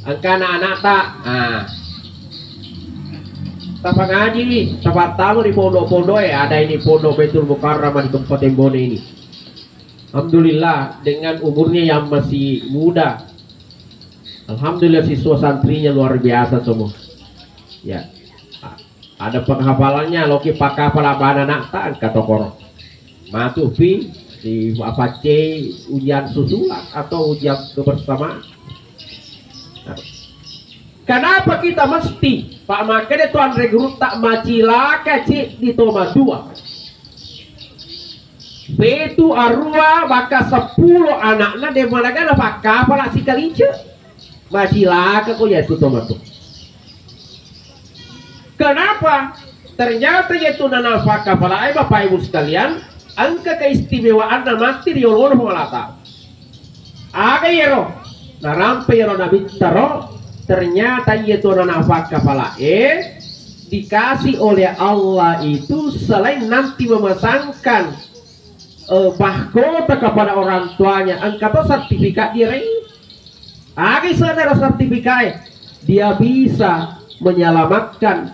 angka anak-anak tak tanpa ngaji, tempat tamu di pondok-pondok ada ini pondok Baitul Mukarramah di Kabupaten Bone ini. Alhamdulillah dengan umurnya yang masih muda, alhamdulillah siswa santrinya luar biasa semua. Ya, ada penghafalannya, loki pakai hafal anak tak kata korok. Matuh pi di apa C ujian susulan atau ujian kebersamaan. Kenapa kita mesti Pak makanya tuan rekrut tak macilaka cik di toma 2 betu arua maka 10 anaknya dia mana pak kapal si kalince macilaka kok ya itu toma tuh. Kenapa? Ternyata yaitu nana kapal ay bapak ibu sekalian angka keistimewaan na mati riolor mengalata aga yero narampe yero nabi taro. Ternyata yaitu nafkah kepala dikasih oleh Allah itu selain nanti memasangkan mahkota kepada orang tuanya, angkat sertifikat dia saudara sertifikat dia bisa menyelamatkan,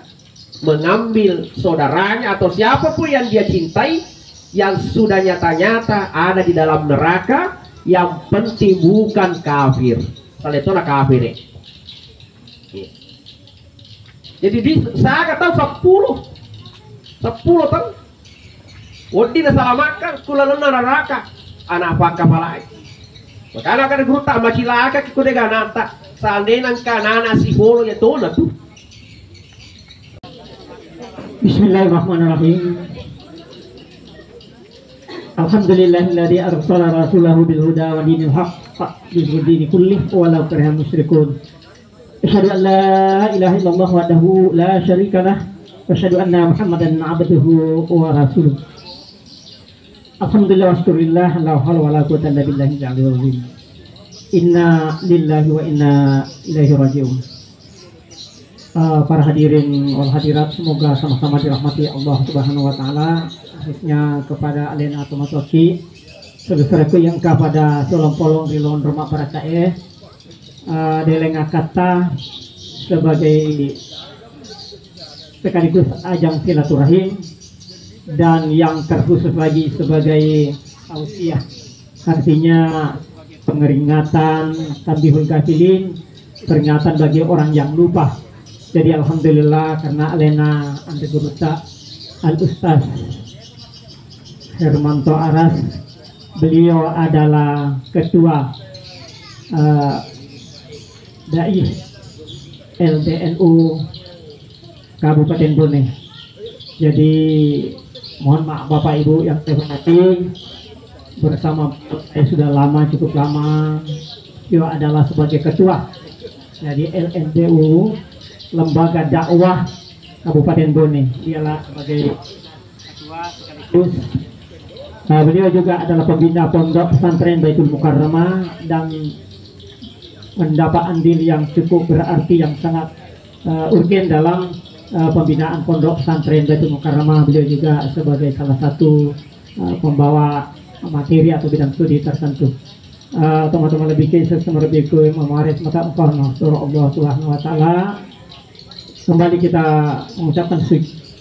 mengambil saudaranya atau siapapun yang dia cintai yang sudah nyata-nyata ada di dalam neraka, yang penting bukan kafir. Kalau itu kafir jadi saya kata 10 kan wadi dah salah makan kula neraka anak apa kepala makanya kan guru tak macilaka kikude ganata seandainya kanana si bolo ya tona tuh. Bismillahirrahmanirrahim. Alhamdulillahilladzi arsala rasulahu bil huda wa dinil haqq lidini kullih walau karihal musyrikun. Asyhadu an la ilaha illallah wahdahu la syarika lah wa asyhadu anna Muhammadan abduhu wa rasuluh. Alhamdulillah wa syukurillah la haula wala quwwata illa billahil aliyyil azim. Inna lillahi wa inna ilaihi raji'un. Para hadirin wal hadirat, semoga sama-sama dirahmati Allah Subhanahu wa taala, khususnya kepada Alena atau Matoki sebesarku yang kepada Solong Polong di Lon Rumah para Deleng kata sebagai sekaligus ajang silaturahim dan yang terkhusus lagi sebagai tausiah, artinya pengeringatan tambihul gafilin, peringatan bagi orang yang lupa. Jadi alhamdulillah karena Alena Anteguruta Al Ustaz Hermanto Aras, beliau adalah ketua Dai LDNU Kabupaten Bone. Jadi mohon maaf Bapak Ibu yang saya hormati, bersama saya sudah lama, cukup lama. Beliau adalah sebagai ketua dari LNDU Lembaga Dakwah Kabupaten Bone. Dialah sebagai ketua sekaligus beliau juga adalah pembina Pondok Pesantren Baitul Mukarramah dan mendapat andil yang cukup berarti, yang sangat urgen dalam pembinaan Pondok Pesantren Baitul Mukarramah. Beliau juga sebagai salah satu pembawa materi atau bidang studi tertentu. Teman-teman lebih ke lebih ke memaris mata engkau surah Allah Subhanahu wa taala. Kembali kita mengucapkan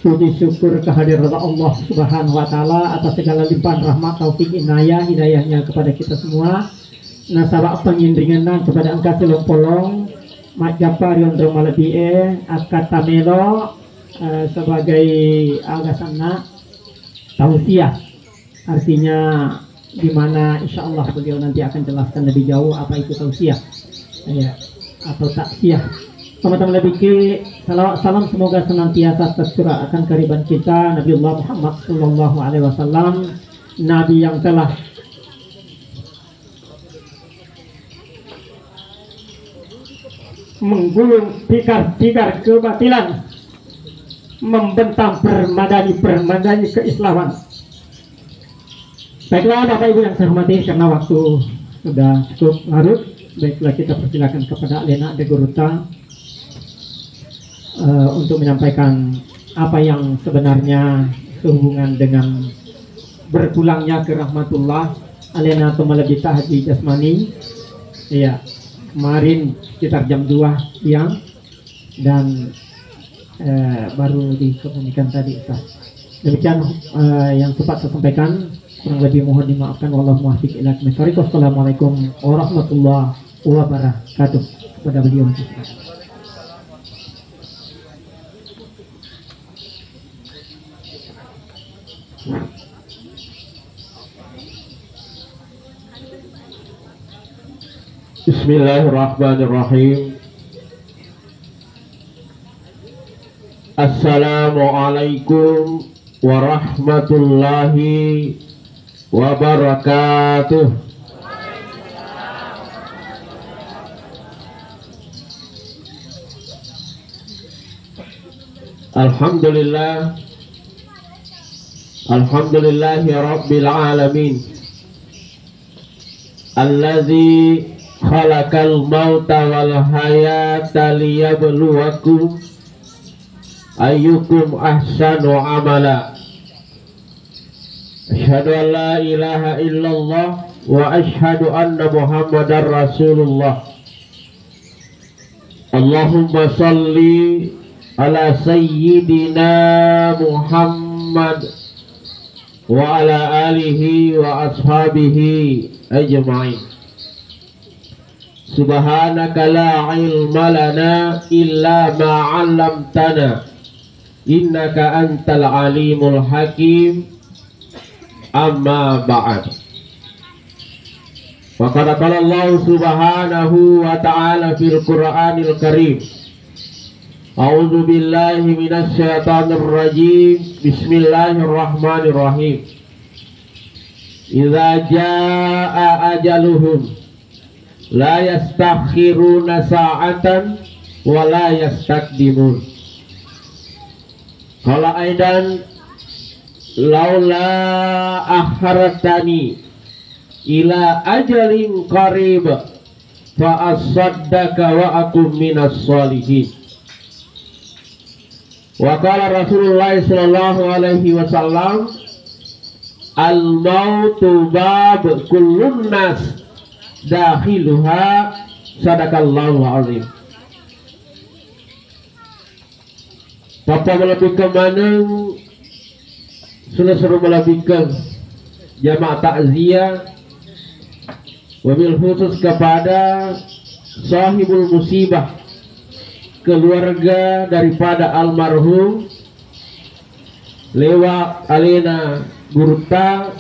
puji syukur kehadiran Allah Subhanahu wa taala atas segala limpahan rahmat, taufik, inayah, hidayahnya kepada kita semua. Nasabak pengindringan kepada angka Solong Polong Mak Japar Yondro Malabie Akat Tamelo sebagai agasana tausiah, artinya dimana insya Allah beliau nanti akan jelaskan lebih jauh apa itu tausiah ya, atau taksiah. Teman-teman lebih ke salam semoga senantiasa tercurah akan keriban kita Nabiullah Muhammad Sallallahu Alaihi Wasallam, Nabi yang telah menggulung tikar-tikar kebatilan, membentang permadani keislaman. Baiklah Bapak Ibu yang saya hormati, karena waktu sudah cukup larut, baiklah kita persilakan kepada Alena Anteguruta untuk menyampaikan apa yang sebenarnya sehubungan dengan berpulangnya ke rahmatullah Alena atau Malabita Haji Jasmani. Iya, kemarin sekitar jam 2 siang dan baru dikemudikan tadi Ustaz. Demikian yang sempat saya sampaikan, kurang lebih mohon dimaafkan. Wallahu muwaffiq ila aqwamit thoriq. Wassalamualaikum warahmatullahi wabarakatuh. Kepada beliau. Bismillahirrahmanirrahim. Assalamualaikum warahmatullahi wabarakatuh. Alhamdulillah, alhamdulillahi rabbil alamin, alladzi khalaqal mauta wal hayata liyabluwakum ayyukum ahsanu amala. Asyhadu an la ilaha illallah wa asyhadu anna Muhammadar Rasulullah. Allahumma salli ala sayyidina Muhammad wa ala alihi wa ashabihi ajma'in. Subhanaka la ilma lana illa ma 'allamtana innaka antal alimul hakim. Amma ba'd. Wa qala Allah subhanahu wa ta'ala fil Qur'anil Karim. A'udzu billahi minasy syaithanir rajim. Bismillahirrahmanirrahim. Idza jaa ajaluhum la yastakhiruna sa'atan wa la yastaqdimun. Qala aidan laula akhartani ila ajalin qarib fa asaddaka wa akum minas sholihin. Wa qala Rasulullah sallallahu alaihi wasallam, al mautu bab kullun nas dakhiluha. Sadaqallahu azim. Papa melebihkan mana suruh melebihkan jamaah takziah wabil khusus kepada sahibul musibah, keluarga daripada almarhum lewat Alena Gurta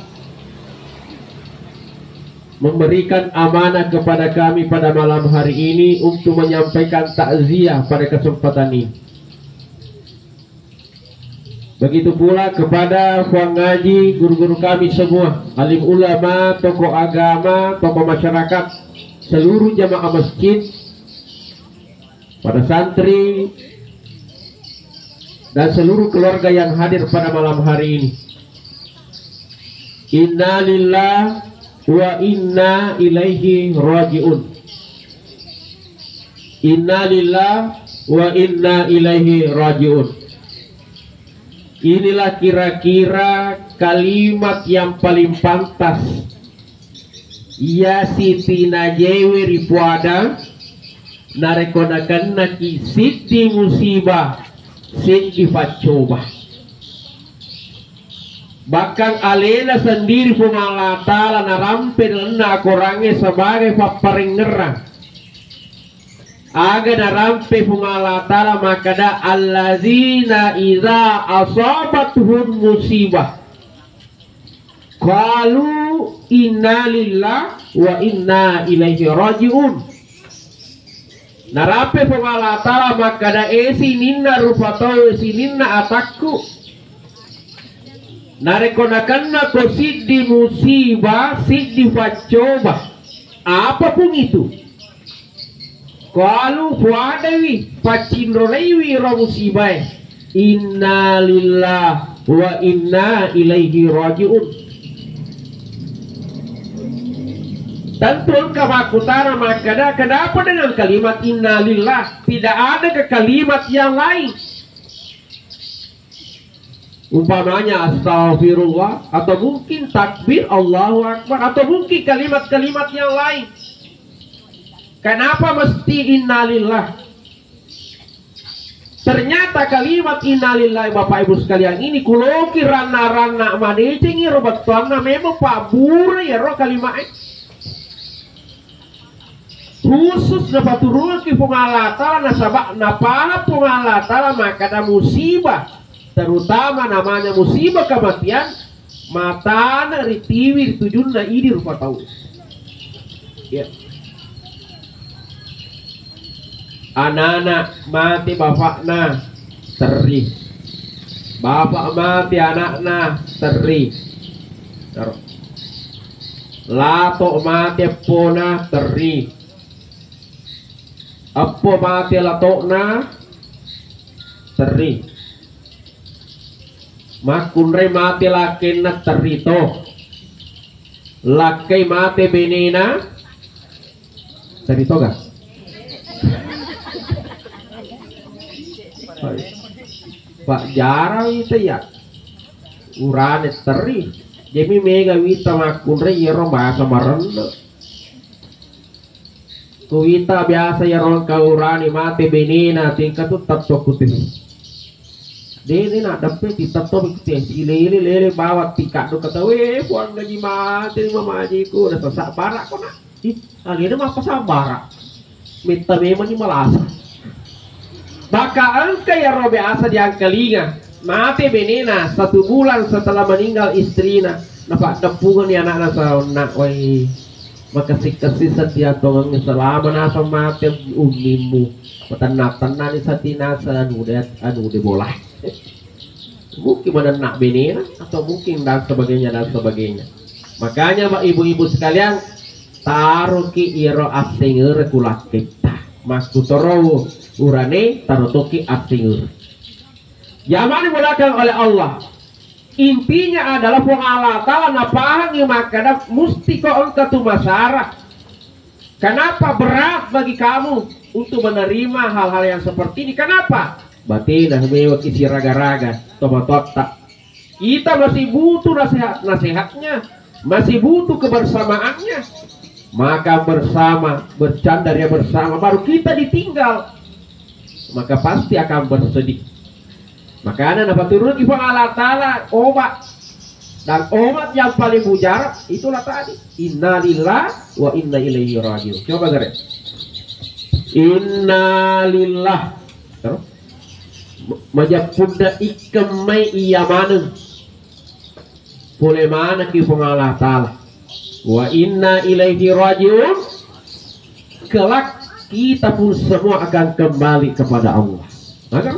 memberikan amanah kepada kami pada malam hari ini untuk menyampaikan takziah pada kesempatan ini. Begitu pula kepada Fuang Ngaji, guru-guru kami semua, alim ulama, tokoh agama, tokoh masyarakat, seluruh jamaah masjid, pada santri, dan seluruh keluarga yang hadir pada malam hari ini. Inna lillah wa inna ilaihi raji'un. Inna lillah wa inna ilaihi raji'un. Inilah kira-kira kalimat yang paling pantas ya Siti Najewi Ripuada narekonakan naki Siti musibah Siti facoba. Bahkan alena sendiri pemalata narampe na korangnya sebagai paparingerang aga narampe pumalatala makada allazina idza asabatuhum musibah qalu inna lillah wa inna ilaihi raji'un. Narampe pumalatala makada sininna rupato sininna atakku narekonakanna ko siddi musibah siddi facoba apapun itu. Kalau fuadawi pacindrolewi musibah inna lillah wa inna ilaihi raji'un. Tentu kemakutara makada kenapa dengan kalimat inna lillah, tidak ada ke kalimat yang lain. Umpamanya astagfirullah, atau mungkin takbir Allahu Akbar, atau mungkin kalimat-kalimat yang lain. Kenapa mesti innalillah? Ternyata kalimat innalillah Bapak Ibu sekalian ini kuloki rana-rana manecing iro batuanna memang Pak Bura ya roh kalimat khusus dapat turun ke pengalatala nasabak napaha pengalatala maka ada musibah terutama namanya musibah kematian mata ritiwir tujunna ini rupa tahu ya. Anak-anak mati bapakna teri, bapak mati anakna teri, lato mati pona teri, apo mati latokna teri, makunre mati lakena terito, lakai mati benina terito gak? Pak jarang itu ya urane teri demi mega wita makunre yero bahasa marenda kuwita biasa yero kaurani mati benina tingkat tu tatto kutin dene nak dapat di tatto kutin ile bawa tikat tu kata weh puan gaji mati mama ajiku udah sesak barak kok nak ali ini mah pasal barak minta memang ni malasa. Maka angka ya roh biasa di angka linga mati benina 1 bulan setelah meninggal istrinya nampak tempungan ni anak nak wai maka kasih setia tolong selama nasa mati umimu tenang ni satina anu de bola mungkin mana nak benina atau mungkin dan sebagainya makanya Pak ibu-ibu sekalian taruh ki iro asingeur kulak kita mas kutoro urane tarutoki asingeur. Zaman dimulakan oleh Allah. Intinya adalah pengalatala napahan yang makanya musti kau engkau tu masyarakat. Kenapa berat bagi kamu untuk menerima hal-hal yang seperti ini? Kenapa? Batin mewak isi raga-raga, tomat-tomat. Kita masih butuh nasihatnya, masih butuh kebersamaannya. Maka bersama, bercandaria bersama, baru kita ditinggal. Maka pasti akan bersedih. Makanya dapat turun ibu Allah Ta'ala obat. Dan obat yang paling mujarab itulah tadi. Innalillah wa inna ilaihi rajiun. Coba gere. Innalillah. Terus. Majapunda ikemai iya mana. Boleh mana ibu Allah Ta'ala. Wa inna ilaihi rajiun. Kelak kita pun semua akan kembali kepada Allah. Maka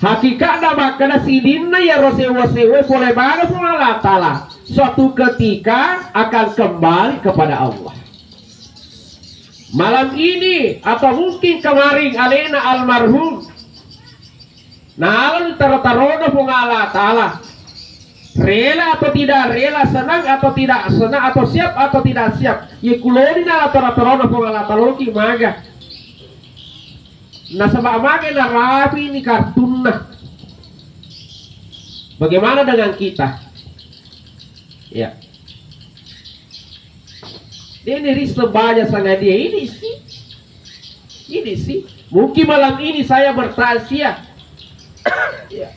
hakikatnya makanya sidinna ya rosewa-sewa boleh banget pun Allah Ta'ala suatu ketika akan kembali kepada Allah. Malam ini atau mungkin kemarin alena almarhum nah lalu taruh-taruh pun Allah Ta'ala rela atau tidak rela, senang atau tidak senang, atau siap atau tidak siap. Ya kuloni na taruh-taruh pun Allah Ta'ala ki maga. Nah sebab maga na rapi ini kartun nah. Bagaimana dengan kita? Ya. Ini risebanya sangat dia ini sih. Mungkin malam ini saya bertasiah. Ya.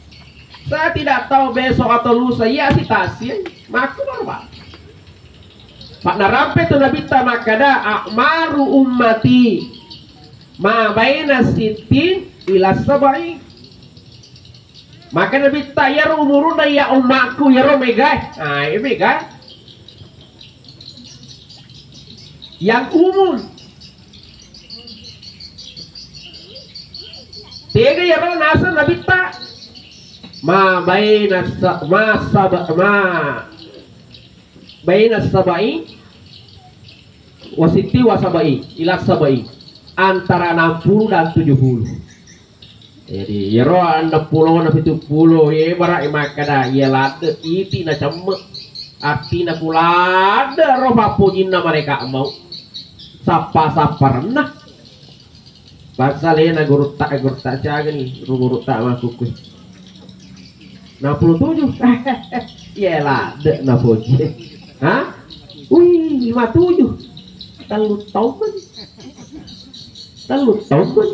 Saya tidak tahu besok atau lusa ya si tasya maku normal. Pak narampe tu nabi tamakada akmaru ummati ma baina sitin ila sabai. Maka nabi tayar umuruna ya umatku ya romega. Nah, ini mega. Yang umum. Tiga ya ro nasa nabi ta ma baina sabai wasiti wasabai ila sabai antara 60 dan 70. Jadi yero 60 na 70 ye bara imakada ye lade iti na cemme arti na kulada ro papujinna mereka mau sapa pernah pasalena guru tak jaga nih guru tak masuk 67 yelah dek na puji hah? 57 Talut tahun.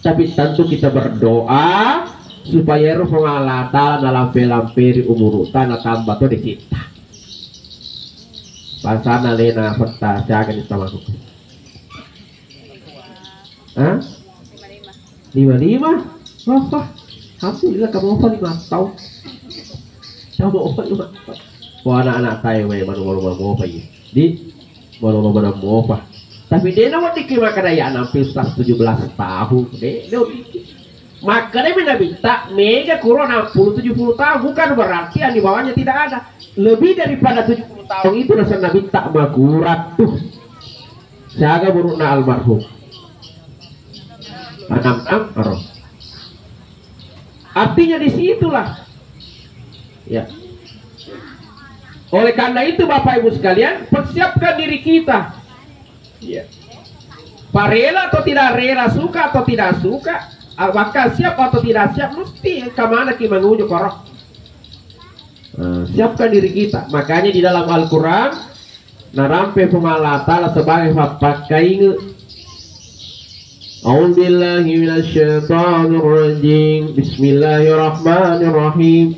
Tapi tentu kita berdoa supaya roh Allah Ta'ala dalam pelampiri umur tanah tambah tuh di kita. Pasana lena peta jaga di sama aku. Hah? 55? Wah, alhamdulillah kamu apa 5 tahun? Kamu apa 5 tahun? Wah anak-anak tayo may malu-malu apa ya? Di malu-malu apa? Tapi dia nak dikira kadaya nampil 17 tahun. Dia makanya minta mega kurang 60-70 tahun bukan berarti yang di bawahnya tidak ada. Lebih daripada 70 tahun itu rasa Nabi tak makurat tuh. Jaga burukna almarhum. Artinya disitulah. Ya. Oleh karena itu Bapak Ibu sekalian, persiapkan diri kita. Ya. Pak rela atau tidak rela, suka atau tidak suka, maka siap atau tidak siap, mesti kemana kita menuju korok. Siapkan diri kita. Makanya di dalam Al-Quran narampe Allah Ta'ala sebagai pakai A'udzubillahi minasyaitonirrajim. Bismillahirrahmanirrahim.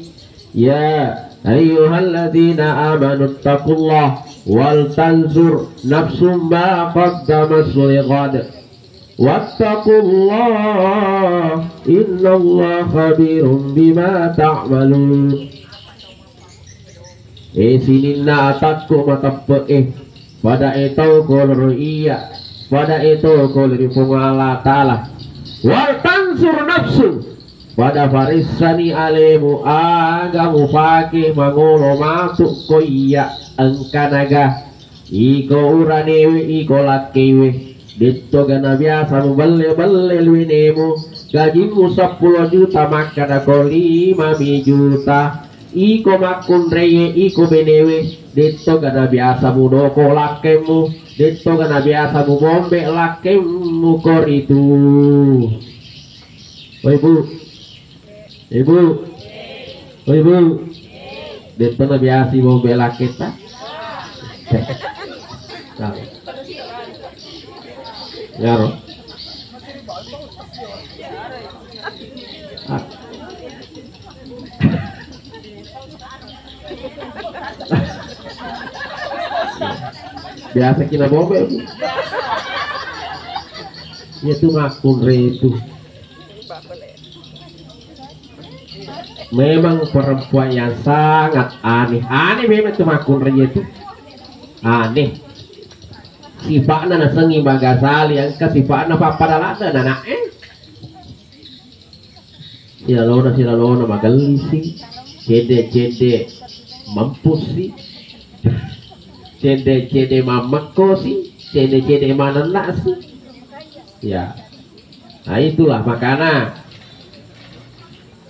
Ya ayyuhalladzina amanu taqullah wal tanzur nafsum ma qaddamat lighad wattaqullah innallaha khabirum bima ta'malun. Sinina atatku matape pada itu kolor iya pada itu kolor Allah Ta'ala wal tanzur nafsu pada farisani alemu agamu fakih mangulo masuk ko iya angkanaga iko uranewe iko lakewe dito gana biasa mu balle luinemu gajimu 10 juta makana ko 5 juta iko makun reye iko benewe dito gana biasa mu doko lakemu dito gana biasa mu bombe lakemu koritu. Ibu, dito na biasa mo bela kita. Yaro. Biasa kita bombe. Itu makun itu. Memang perempuan yang sangat aneh memang itu makun itu aneh. Sifatnya nasengi bagasali yang kesifatnya apa pada lada nana silalona magalisi cede mampus sih cede mamako sih cede manana sih ya. Nah itulah makanya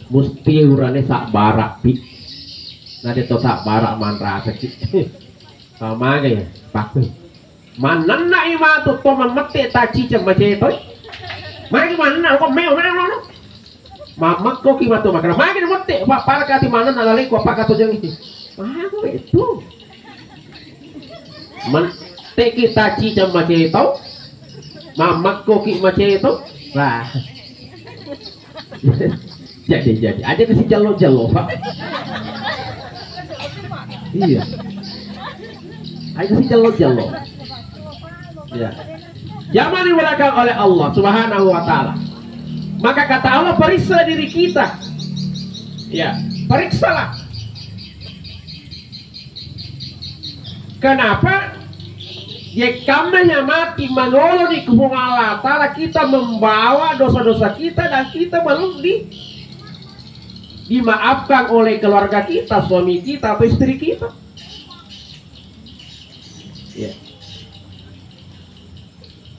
mesti urane sak barak pi. Nah itu sak barak man rasa sama ya pakai. Mana nak ima tu man mati taci cem macam itu. Magi mana kau meo mana? Mama kau kima tu makan. Magi mati. Para kati mana nak lari kau pakai tu jangan itu. Mana itu? Mati kita taci cem macam itu. Mama kau kima macam itu. Nah. Jadi ada kasih jalo Pak. Iya. Ada kasih jalo. Ya. Jangan diwalakan oleh Allah Subhanahu wa Ta'ala. Maka kata Allah, periksa diri kita. Ya, periksalah. Kenapa? Ya karena mati menolong di kubung Allah Ta'ala, kita membawa dosa-dosa kita dan kita belum dimaafkan oleh keluarga kita, suami kita atau istri kita. Ya.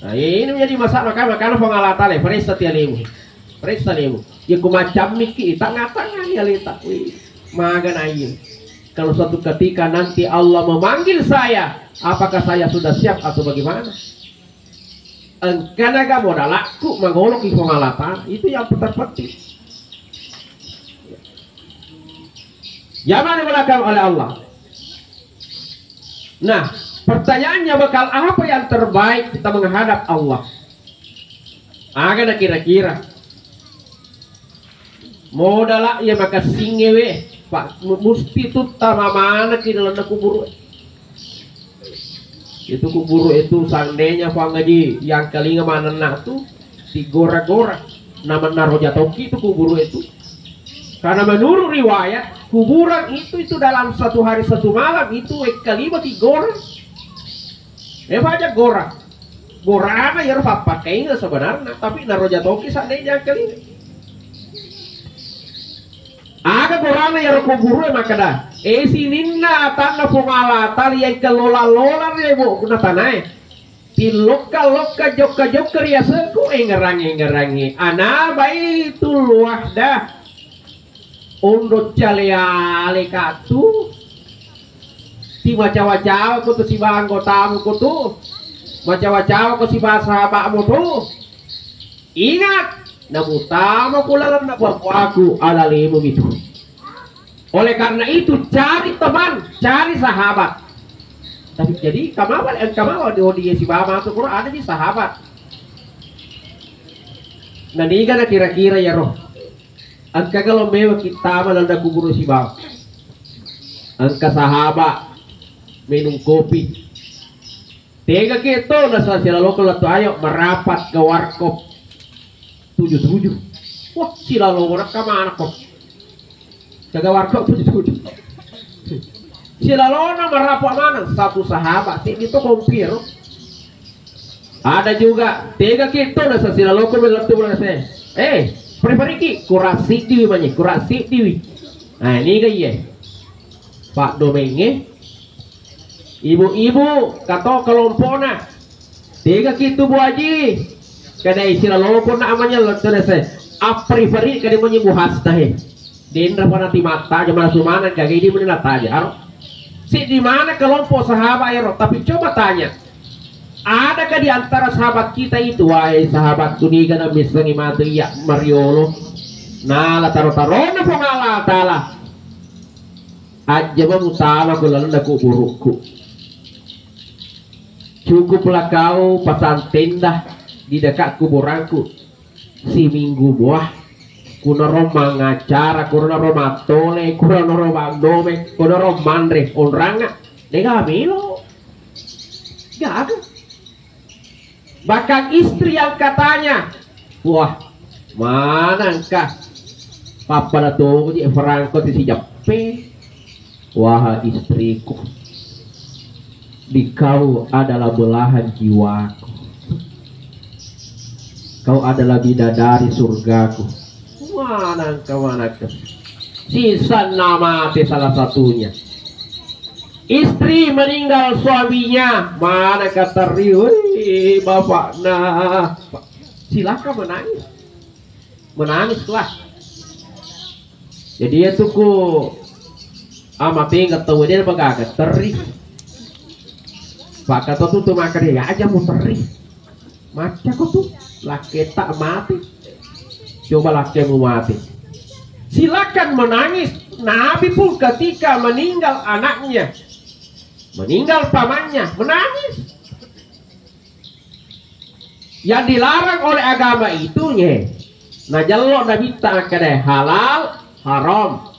Nah, ini menjadi masalah makanya pengalatan periksa tialimu. Ya kumacam miki tengah-tengah ya letak. Magan ayin. Kalau suatu ketika nanti Allah memanggil saya, apakah saya sudah siap atau bagaimana? Karena gak modal laku mengolok di pengalatan itu yang terpenting. Jangan dibelakang oleh Allah. Nah, Pertanyaannya bakal apa yang terbaik kita menghadap Allah? Agak kira-kira. Modal ya maka singewe Pak mesti tuh tama mana kira landa kubur. Itu kubur itu seandainya Pak Ngaji yang kalinga mana nak tuh digora-gora nama Naroja Toki itu kubur itu. Karena menurut riwayat kuburan itu dalam satu hari satu malam itu kali digora. Aja gora. Gorana ya pakai nggak sebenarnya tapi Naroja Toki seandainya kali. Aga gorana ya kuburu maka dah. Sininna tanah pungala tali yang kelola-lola rebo kuna tanah. Tiloka-loka joka-joka ya seku ngerangi. Ana baitul wahdah. Undut cale-ale katu. Si wacawa-cawa kutu si banggotamu kutu. Wacawa-cawa ku si sahabatmu tuh. Ingat. Namutama kulalan na aku alalimu itu. Oleh karena itu cari teman, cari sahabat. Tapi jadi kamawal di si bama itu kurang ada di sahabat. Nah ini kan kira-kira ya roh. Angka kalau mewah kita melanda kubur si bama. Angka sahabat minum kopi. Tega kita nasa sila lokal atau ayo merapat ke warkop. 77. Wah, sila lo nak kemana kok? Jaga warkop 77. Sila lo nak merapat mana? Satu sahabat, sih itu kompir. Ada juga 3 kita nasa sila lo kau belum tuh saya. Periki kurasi diwi banyak, kurasi diwi. Nah ini gaya. Pak Domenge, ibu-ibu kata kelompoknya 3 kita Bu Haji. Kada istilah loko namanya letulah saya. Apriferi kada menyembuh hasta he. Dendra pada ti mata jamaah sumana kagak ini menela taja. Si di mana kelompok sahabat ya tapi coba tanya. Adakah di antara sahabat kita itu wahai sahabat kuniga na misangi mati ya Mariolo. Nah la taro-tarona pengala tala. Aja memutama kulanda kuburuku. Cukuplah kau pasang tenda di dekat kuburanku si minggu buah kuna roma ngacara kuna roma tole kuna roma dome kuna roma mandre onranga nega milo gak ada bahkan istri yang katanya wah mana engkah papa dato di Franco di si Jappe wah istriku di kau adalah belahan jiwaku. Kau adalah bidadari surgaku. Mana kau? Sisa nama salah satunya. Istri meninggal suaminya. Mana kata riwi bapak nah. Silakan menangis. Menangislah. Jadi itu ku amati ketemu dia bagak teri. Pak kata tuh makan dia aja mau teri. Maca kok tuh. Laki tak mati. Coba laki mau mati. Silakan menangis. Nabi pun ketika meninggal anaknya, meninggal pamannya, menangis. Yang dilarang oleh agama itu nya. Nah jalur Nabi tak ada halal, haram.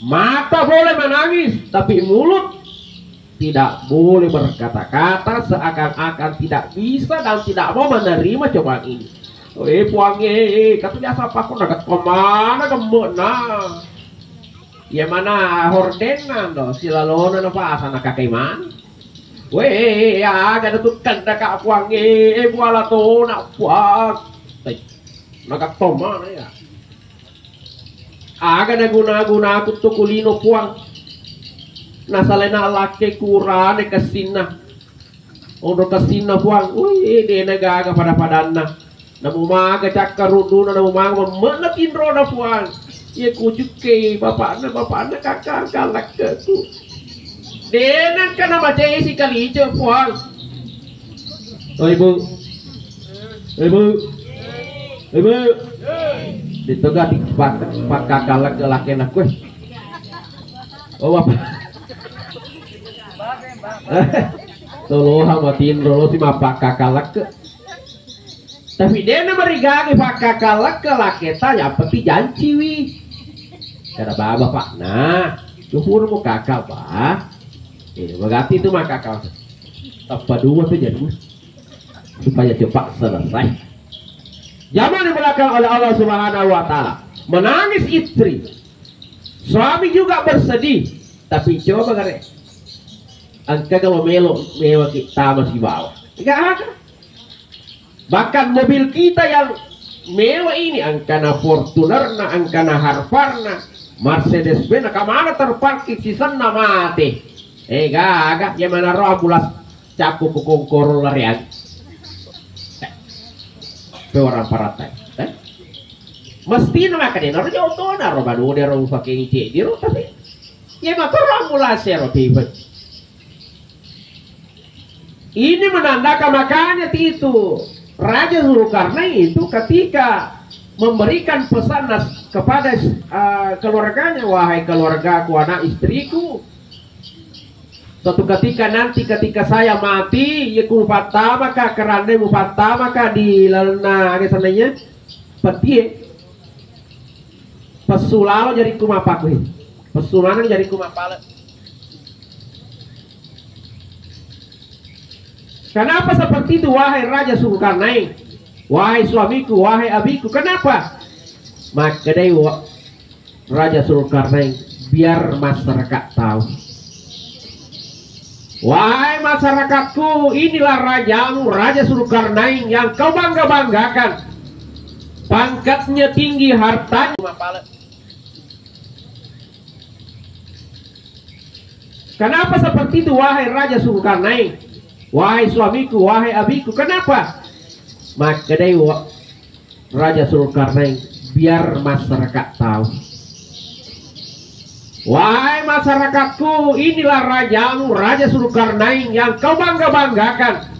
Mata boleh menangis, tapi mulut tidak boleh berkata-kata seakan-akan tidak bisa dan tidak mau menerima cobaan ini. Puange, kata biasa apa aku nak kemana kemana? Ya mana hordenan do, silalona na pa asa nakakaiman. Ya ada tuh kanda ka puange, buala to na puang. Nakatoma na ya. Aga na guna-guna aku tuh kulino puang. Nasalay na laki kurang kasina. Ono kasina puang. Dia nagaga pada na. Namumaga cakar rudo na namumaga manatin ro na puang. Ia kujuk ke bapak na kakak kalak ke tu. Denan ka na macay si kalijo puang. Ibu. Dito ga di pagkakalak ke laki na ko. Oh bapak. Toloha matin rolo si mapakakalak ke. Tapi dia na marigagi pakakalak ke laketa ya peti janci wi. Kada baba pak. Nah, tuhur mo kakak pak. Magati itu mah kakak. Apa dua tuh jadi supaya cepat selesai. Zaman di belakang oleh Allah Subhanahu Wa Taala menangis istri, suami juga bersedih. Tapi coba kare, angka kalau mewah kita masih bawah, enggak ada. Bahkan mobil kita yang mewah ini, angkana Fortuner, angkana Harvarna, Mercedes Benz, kemana terparkir si sana mati. Gagak, yang mana roh ambulas cakup kongkor larian. Orang paratai, mesti nama kadena roh jauh tuh naro baru dia roh pakai ije di roh tapi. Ya maka ambulans ya tiba. Ini menandakan makanya itu Raja Zulkarnain itu ketika memberikan pesan kepada keluarganya, wahai keluargaku, anak istriku, suatu ketika nanti ketika saya mati, ya kupatama kah kerana mupatama kah di lalna ada sananya peti pesulalo jadi kumapaku. Pesumanan jadi kumapala. Kenapa seperti itu wahai Raja Zulkarnain? Wahai suamiku, wahai abiku, kenapa? Maka dari Raja Zulkarnain biar masyarakat tahu. Wahai masyarakatku, inilah rajamu, Raja Zulkarnain yang kau bangga-banggakan. Pangkatnya tinggi, hartanya kumapala. Kenapa seperti itu wahai Raja Zulkarnain? Wahai suamiku, wahai abiku, kenapa? Maka dari Raja Zulkarnain biar masyarakat tahu. Wahai masyarakatku, inilah rajamu, Raja Zulkarnain yang kau bangga-banggakan.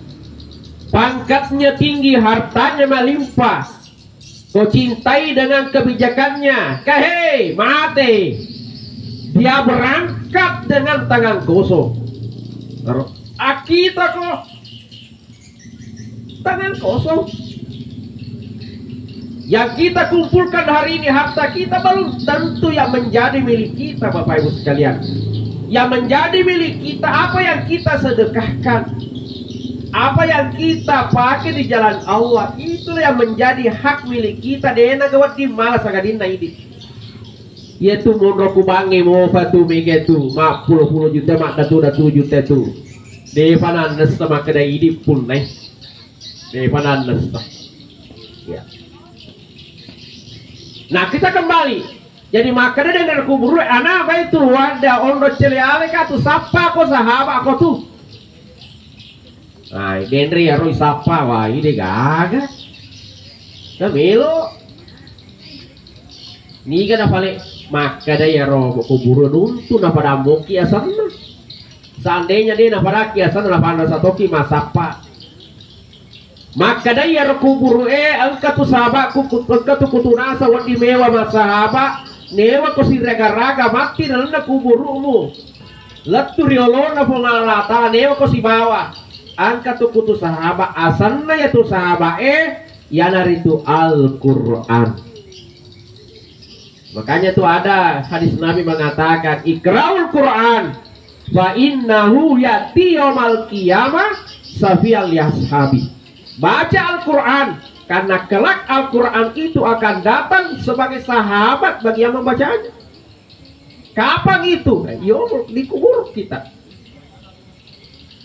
Pangkatnya tinggi, hartanya melimpah. Kau cintai dengan kebijakannya. Hei, mati. Dia berangkat dengan tangan kosong. Kita kok tangan kosong. Yang kita kumpulkan hari ini, harta kita belum tentu yang menjadi milik kita, Bapak Ibu sekalian. Yang menjadi milik kita apa yang kita sedekahkan, apa yang kita pakai di jalan Allah, itu yang menjadi hak milik kita. Dena gawat di malas agadina ini. Yaitu mondok kubangi mau batu megetu mak puluh juta mak datu juta tu depanan nesta mak kedai ini pun naik depanan nesta ya. Nah kita kembali jadi makanya dengan kubur anak baik tu wada ondo celeale katu sapa ko sahabat ko tu. Nah Henry harus sapa wah ini gaga kamelo ni kan apa maka daya roh kubur nuntu na pada moki asan seandainya dia na pada kiasan na pada satoki masapa maka daya roh kubur angka tu sahabat angka tu kutunasa wadi mewa masahabat newa ko si raga mati na kuburumu letu riolo na pengalata newa ko si bawa angka tu kutu sahabat asan na ya tu sahabat yana itu Al-Quran. Makanya tuh ada hadis Nabi mengatakan ikraul Quran wa innahu yati yaumal qiyamah safiyal yashabi. Baca Al-Quran karena kelak Al-Quran itu akan datang sebagai sahabat bagi yang membacanya. Kapan itu? Yo dikubur kita.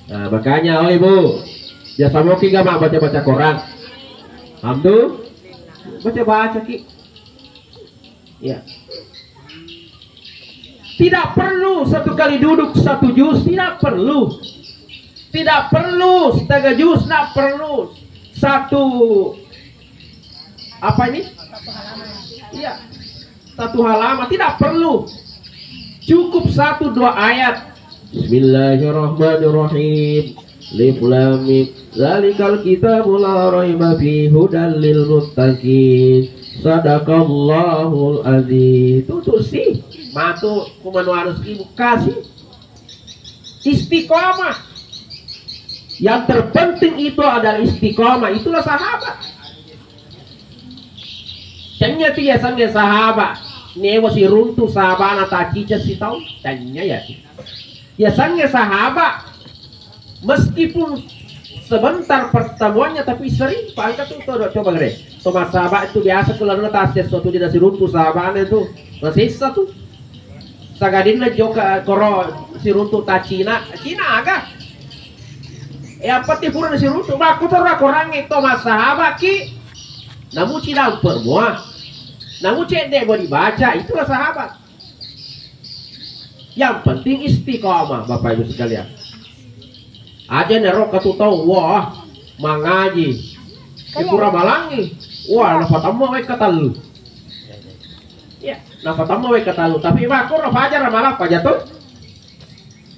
Nah makanya oh ibu jasa moki gak mak baca-baca Quran. Alhamdulillah baca-baca ki. Ya. Tidak perlu satu kali duduk satu juz, tidak perlu. Tidak perlu setengah juz, tidak perlu satu apa ini? Iya. Satu halaman tidak perlu. Cukup 1-2 ayat. Bismillahirrahmanirrahim. Alif lam mim. Zalikal kitabul la raiba fihi hudal lil muttaqin. Sadaqallahul azim. Tuh sih matu kumanu harus ibu kasih istiqomah Yang terpenting itu adalah istiqomah. Itulah sahabat. Tanya tiya sange sahabat. Newa si runtuh sahabat nata cica si tahu. Tanya ya. Ya sange sahabat. Meskipun sebentar pertemuannya tapi sering pangkat tuh coba gede. Sama sahabat itu biasa kalau nata sesuatu tidak si runtuh sahabatnya itu masih satu. Sagadin na joka koro si runtuh ta Cina agak. Pati pura si runtuh baku terus kurang itu mas sahabat ki. Namun Cina permuah. Namun cek deh mau dibaca itulah sahabat. Yang penting istiqomah Bapak Ibu sekalian. Aja nerok katutau wah mangaji. Pura malangi. Wah dapat amma we katalu. Ya, dapat amma we katalu tapi mah kok fajar malah apa jatuh.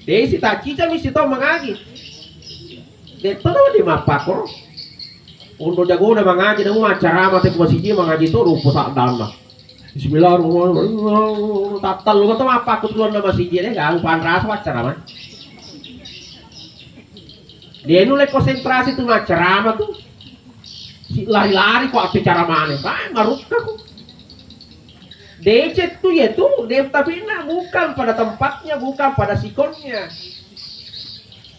Desi tak cica misi tau mangaji. Detono di mapakor. Untuk jago na mangaji na mo acara mate ko masiji mangaji to rupo sa dana. Bismillahirrahmanirrahim. Tatal lu to mapakot lu na masiji ne ga upan rasa acara mah. Dia nulai konsentrasi tuh acara mah tuh. Si lari-lari kok acara mana? Bah, maruk kok. Decet tuh ya tuh, dia tapi nah bukan pada tempatnya, bukan pada sikonnya.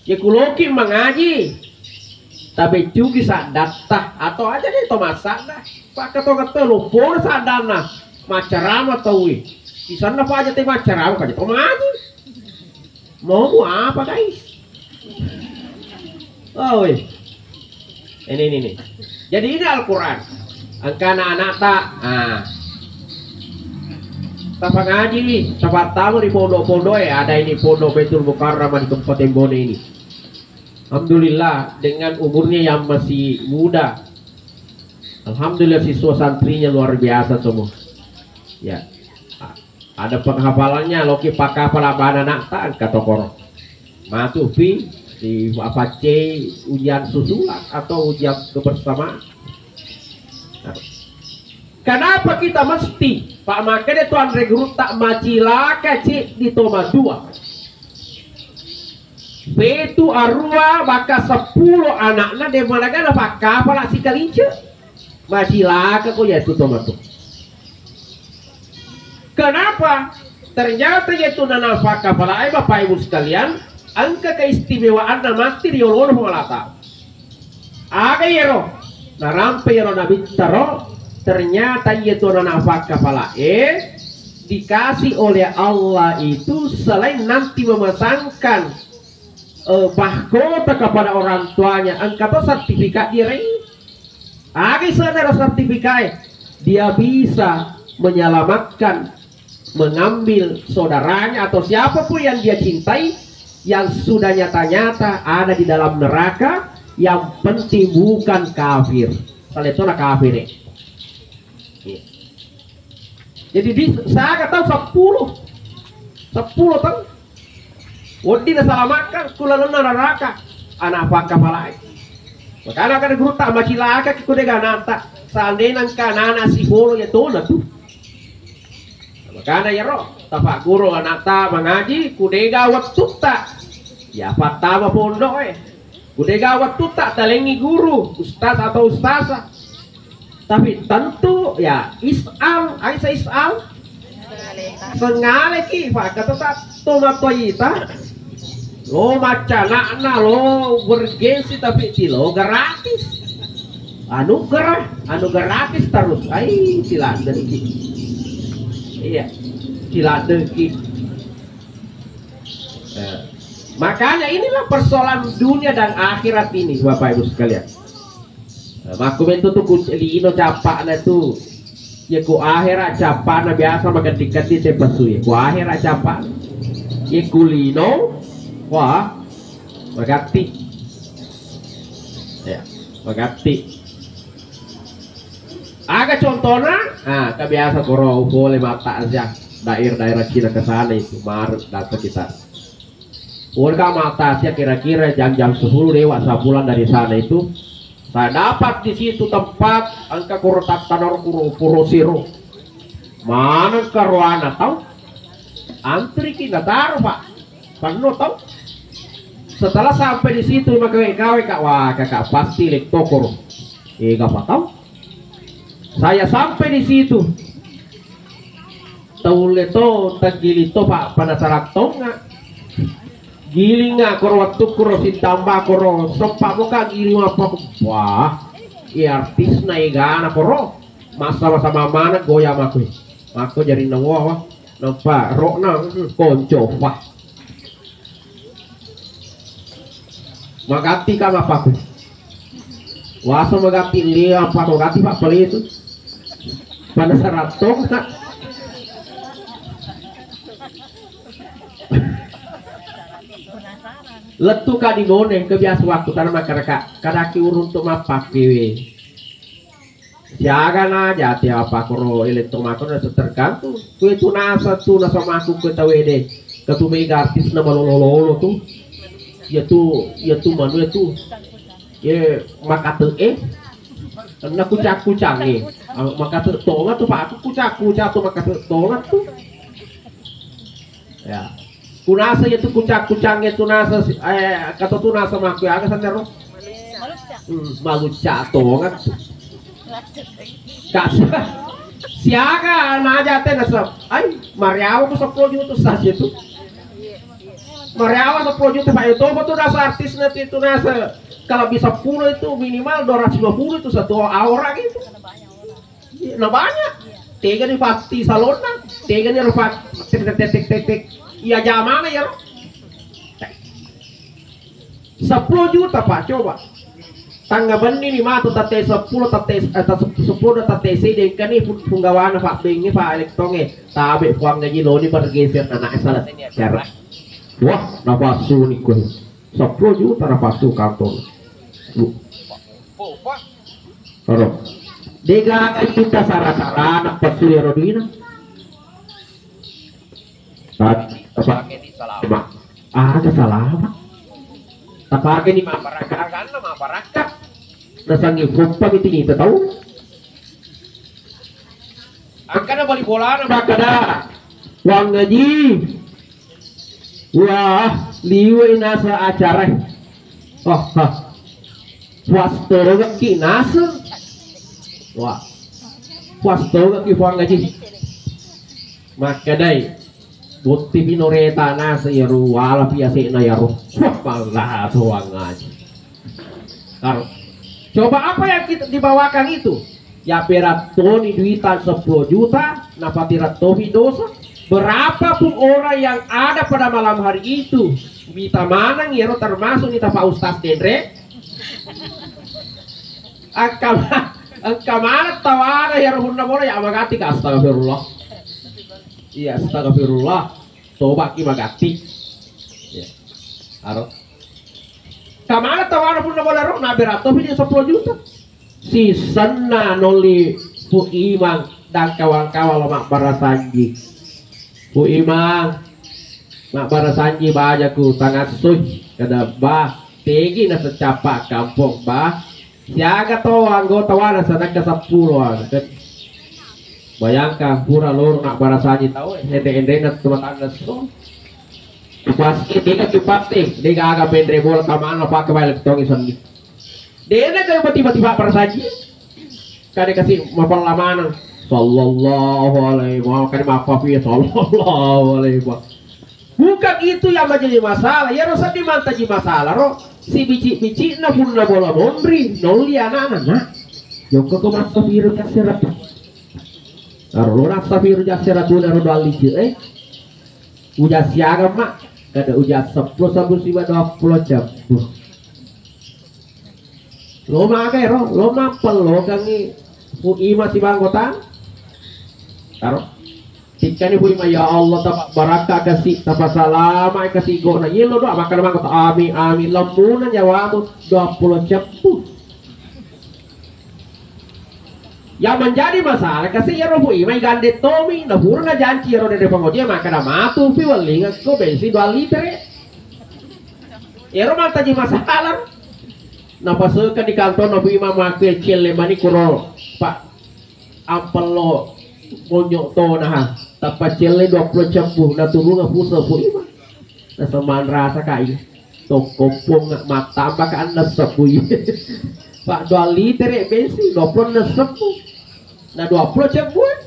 Ya kuloki mengaji, tapi juga saat datah atau aja deh to masak dah. Pak keto lumpur sadana macarama tahu. Di sana apa aja teh macarama kaje to mengaji. Mau apa guys? Oh, ini. Jadi ini Al-Quran. Angka anak-anak tak. Tapa ngaji, tempat tamu di pondok-pondok ya. Ada ini pondok Baitul Mukarramah di Kabupaten Bone ini. Alhamdulillah dengan umurnya yang masih muda. Alhamdulillah siswa santrinya luar biasa semua. Ya. Ada penghafalannya loki pakapal abana nak tak kata korok. Matupi di apa C ujian susulan atau ujian kebersamaan. Nah, kenapa kita mesti Pak makanya tuan rekrut tak macilaka cik di toma 2 Betu arua baka 10 anaknya de managana pak kapal si kalince macilaka kok ya itu toma tuh. Kenapa? Ternyata yaitu nana fakapala ay Bapak Ibu sekalian angka keistimewaan na mati di Allah malata. Aga yero narampe yero nabi taro ternyata yaitu nana fakapala dikasih oleh Allah itu selain nanti memasangkan mahkota kepada orang tuanya angkata sertifikat dia agak sadar sertifikat dia bisa menyelamatkan mengambil saudaranya atau siapapun yang dia cintai yang sudah nyata-nyata ada di dalam neraka yang penting bukan kafir saletona kafir jadi saya tahu 10 tahun Wadi diselamatkan kulalana neraka anak apakah palai makanya kan guru tak macilaka kikude ganata seandainya kanana si bolo ya tona tuh makanya ya roh tapak guru anak ta mengaji kudega waktu tak ya patama pondok kudega waktu tak talengi guru ustaz atau ustazah tapi tentu ya isal aisa isal sengale ki pak kata tak toma toyita lo macana lo bergensi tapi lo gratis anugerah gratis terus ai silakan ki iya silakan ki makanya inilah persoalan dunia dan akhirat ini Bapak Ibu sekalian maku itu tuh lino capak na tuh ya ku akhirat capak na biasa makan tiket di tepasu ya ku akhirat capak ya kulino wah magati ya magati agak contohnya kebiasa koro boleh mata aja daerah Cina ke sana itu Maret datang kita warga mata aja kira-kira jam 10 lewat sebulan dari sana itu saya dapat di situ tempat angka kurotak tanor puro siru mana karuana tahu antri kita taruh pak penuh tahu Setelah sampai di situ maka kawe kak, wah kakak pasti lek tokor. Gak tahu. Saya sampai di situ. Tahu leto tagili to pak pada sarak tonga. Giling nggak koro waktu koro sintamba koro sempak muka giling apa? Wah, artis naigana koro. Masa mana goyam aku jadi nawa nampak rokna konco wah. Magati ka apa ko? Waso magati liya apa magati pak pali itu. Pada saratong na. Letu ka di none kebiasa waktu karena masyarakat kadaki urun untuk mapak piwe. Siaga aja tiap apa koro elektromakon ada tergantung. Kue tu nasa sama aku kue tawede. Ketumai artis nama lolo tuh. Ya tu manu itu. Ya makatu karena kucang makatu tonga tuh pak aku kucak tuh makatu tonga tuh. Ya. Kunasa itu kucang itu nasa kata tu nasa maku aga sandero. Maluca tonga tuh. Kasih siaga naja teh nasa ay mariawa ko 10 juta sa situ. Mariawa 10 juta pak itu tuh nasa artis nanti itu nasa kalau bisa 10 itu minimal 250 itu satu aura gitu. Nah banyak. Tiga di pasti salona, tiga di rupa tek. Iya jamana ya. 10 juta pak coba. Tangga benih ni mah tu tate 10 tate atau 10 tate CD kan ni punggawana pak bengi pak elektonge tabe puang gaji loni bergeser anak salah cara. Wah, napasu ni ko. 10 juta napasu kantor. Oro. Dega kita sara-sara nak pasuri rodina. Apa? Ada salah apa? Tapake ni mabaraka kan mabaraka. Nasangi grupa itu ni tahu. Angkana balik bola na bakada. Wang ngaji. Wah, liwe nasa acara. Oh, ha. Puastoro ki nasa. Wah. Puastoro ki wang ngaji. Makadai. Bukti binoreta nasa yaru wala piase na yaru. Wah, malah tuang ngaji. Karo. Coba apa yang kita dibawakan itu? Ya peratoni duitan 10 juta, napati ratovi dosa. Berapapun orang yang ada pada malam hari itu, kita manang ya termasuk kita Pak Ustaz Dendre. Angkamana tawana ya rohuna bola ya magati ka astagfirullah. Iya astagfirullah. Toba ki magati. Ya. Aro. Kamana tawana pun bola roh na berato video 10 juta. Si senna noli pu imang dan kawan-kawan mak barasanji. Pu imang mak barasanji bajaku tangan suy kada bah tegi na secapa kampung bah. Siaga to anggota wana sana ke 10 bayangkan pura lor nak barasanji tahu hende-hende na tumatanda so. Pasti dia agak pendre bola kamana pakai balik tongi sendiri. Dia nak tiba-tiba barasanji. Kade kasih mapal lamanan sallallahu alaihi wasallam kan mafafi sallallahu alaihi wasallam. Bukan itu yang menjadi masalah. Ya rasa di mana jadi masalah roh. Si bici na pun na bola mondri noli anak-anak. Joko ko masafiru jaserat. Aro rasa firu jaserat na ro dali ujas siaga mak kada ujas 10 sampai 20 jam. Lo makai roh, lo mampel lo kangi UI masih bangkotan. Taruh. Tika ni bui ya Allah tapak baraka kasih tapak salama kasih go na yelo doa makan mangkot amin lembunan nyawamu 20 jam tuh. Yang menjadi masalah kasih ya roh bui mai gande tomi na burna janji ya roh dari pengodia makan matu pi walinga ko bensin 2 liter. Ya roh mata jadi masalah. Napasukan di kantor nabi imam makai cile mani kuro pak ampelo monyok to nah tapat cile 20 jam na turun ngapusa pu imam na saman rasa kai toko pong mata baka nasapuy. Pak 2 liter bensin 20 nasapu. Na 20 cebuan.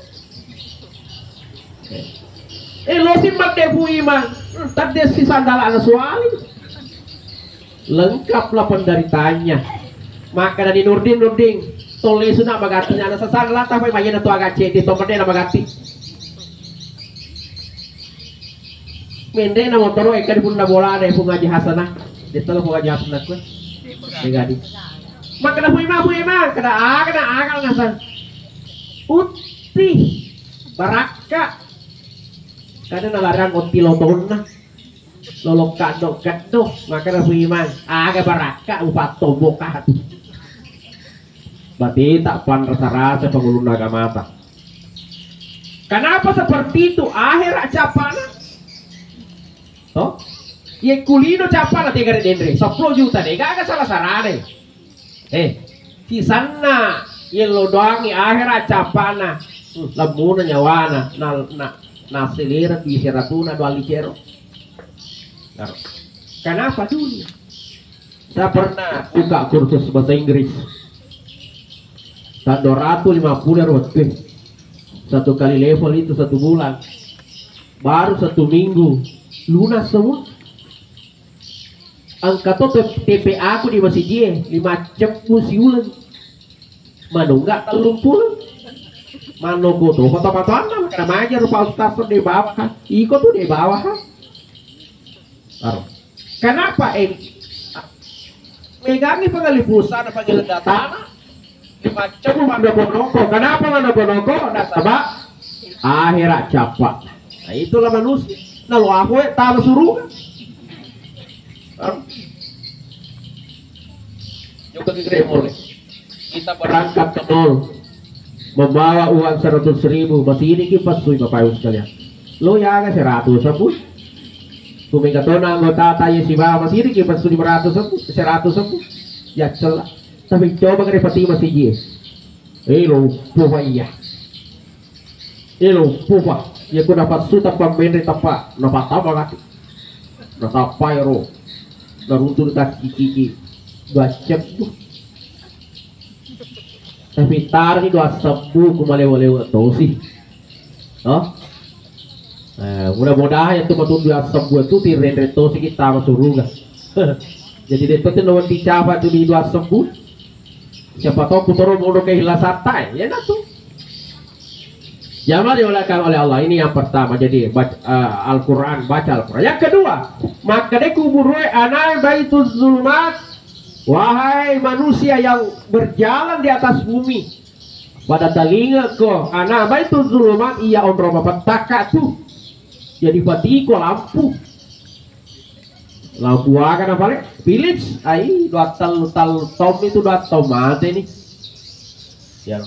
Lo simpat deh bui mah. Tadi si sandala anak suali. Lengkaplah penderitanya. Maka dari Nurdin tole suna magatinya anak sasandala tapi mayin atau agak cedi tomade na magati. Mende na motor ikan pun na bola ada pun ngaji hasanah. Dito lo pun ngaji hasanah ko. Negadi. Maka na bui mah kada akal ngasan. Uti baraka. Kada nalarang uti loton na. Lolok kado maka na bui mah aga baraka upat tobok ka. Berarti tak pan rasa-rasa pengulun agama mata. Kenapa seperti itu? Akhirat capana. Oh, ye kulino capana 3 dendre, 10 juta deh, gak salah sarane. Si sana ye lo doangi akhirat capana. Lamuna nyawana na selera di seratuna 2 licero. Kenapa dulu? Saya pernah buka kursus bahasa Inggris. 250 rupiah. 1 kali level itu 1 bulan. Baru 1 minggu lunas semua. Angka TP aku di masjid 5 cepu siulan. Mano enggak telumpul. Mano go tuh foto-fotoan karena maja rupa ustaz di bawah. Iko tuh di bawah. Kenapa megangi pengalipusan panggil data 5 cepu mando bonoko. Kenapa mando bonoko? Nasabah akhirat capak. Nah itulah manusia. Nah lo aku tahu suruh. Juga kira boleh. Kita berangkat ke mall, membawa uang 100.000. Masih ini kipas tuh bapak ibu sekalian. Lo ya kan 100 sepuluh. Kumingkat tona anggota tanya si bawa masih ini kipas tuh 100 sepuluh. Ya celah. Tapi coba ke repeti masih dia. Lo pupa iya. Lo pupa. Ya ku dapat suta pemberi tapa. Dapat apa lagi? Dapat pyro. Naruntur kaki 2 cep tuh. Tapi tar ni 2 sebu kumalewa-lewa tuh sih. Oh. Mudah-mudahan itu betul 2 sebu itu tiren tuh sih kita masuk surga. Jadi itu nawan dicapa tuh di 2 sebu. Siapa tahu putoro mau kehilangan tai, ya nak tuh. Jangan diolahkan oleh Allah. Ini yang pertama. Jadi Al-Quran, baca Al-Quran. Yang kedua, maka de kuburwe anai baituz zulmat. Wahai manusia yang berjalan di atas bumi, pada telinga ko anai baituz zulmat iya ondro petaka tuh. Jadi batiko lampu. Lampu akan apa leh? Philips, ai 2 tal tom itu 2 tomat ini. Ya.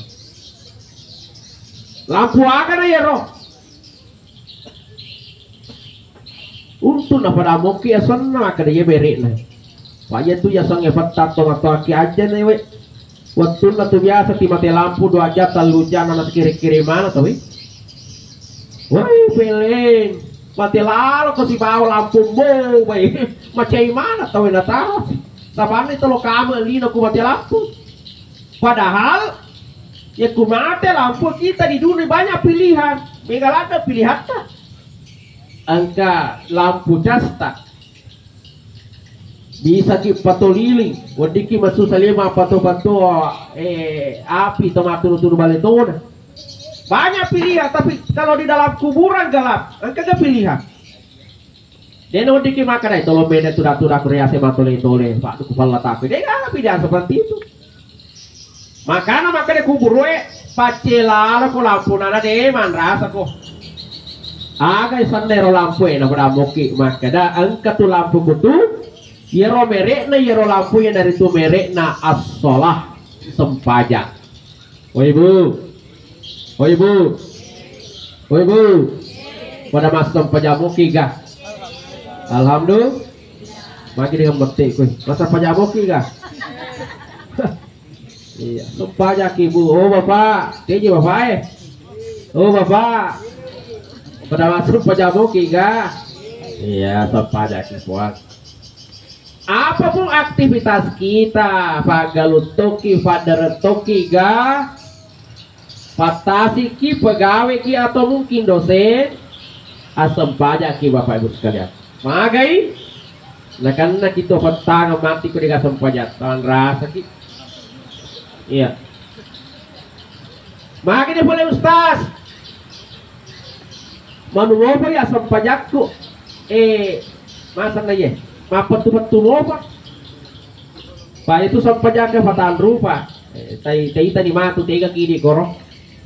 Lampu akan ya roh. Untuk pada moki asana kada ye beri lah. Paya tu ya sang efat tato atau aki aja nih we. Waktu na tu biasa ti mati lampu 2 jam talujan anak kiri-kiri mana tuh we. Woi peleng. Mati lalu ko si bawa lampu mo we. Macam mana tahu na tahu. Sabana itu lo kamu lino ku mati lampu. Padahal ya ku mati lampu kita di dunia banyak pilihan. Megal ada pilihan tak? Angka lampu casta bisa ki patoliling wadiki masuk salima pato-pato api tomaturu baletona banyak pilihan. Tapi kalau di dalam kuburan gelap angka gak pilihan. Dan wadiki makan itu lo beda tudak-tudak kreasi matole-tole pak kepala tapi dia gak pilihan seperti itu. Makanya kubur we pacelala ko lampu nana de man rasa ko. Aga sandero lampu na pada moki makada angka tu lampu kutu yero merek na yero lampu yang dari tu merek na as-solah sempaja. Oh ibu pada mas sempaja moki ga. Alhamdulillah makin dengan betik kuy masa sempaja moki ga. Iya, sempaja ibu. Oh bapak, keji bapak Oh bapak. Pada masuk pajamu kiga. Iya, sempaja kipuan. apapun aktivitas kita, pagalutoki, paderetoki ga, patasi ki, pegawai ki atau mungkin dosen, asam pajak ki Bapak Ibu sekalian. Magai, nah karena kita petang mati ku dengan asam pajak, tangan rasa ki. Iya. Magai dia boleh Ustaz. Manuwa ya asam pajakku. Masa na ye? Mapatu-patu mo pa? Pa itu sampajak fataan rupa. Tay tani matu tega kini koro.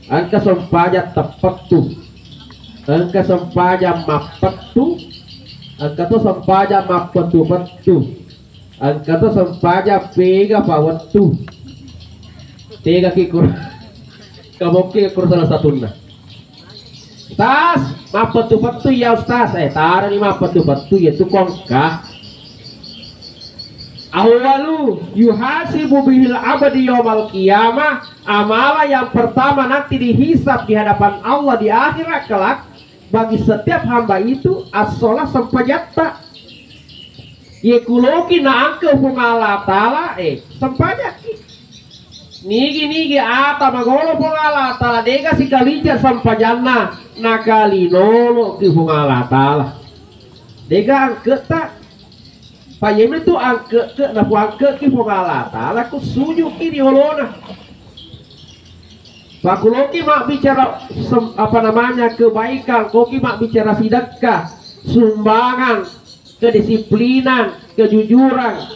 Angka sampajak tepat tu. Angka sampajak mapatu. Angka tu sampajak mapatu-patu. Angka tu sampajak pega pawatu. Tega ki koro. Kaboke koro salah satu na. Ustaz, mapatu-patu ya Ustaz. Taruh ni mapatu-patu ya tu kongkah. Awalu yuhasibu bihil abadi yawmal qiyamah, amala yang pertama nanti dihisab di hadapan Allah di akhirat kelak bagi setiap hamba itu as-sholah sampajata. Yekuloki na angke pungala tala sampajaki. Nigi ata magolo pungala tala dega si kalija sampajanna nakali nolo ki pungala tala. Dega angke tak Payem itu angke ke na angke ki pungala tala ku suju ki di holona. Pakuloki mak bicara apa namanya kebaikan, koki mak bicara sedekah, sumbangan, kedisiplinan, kejujuran.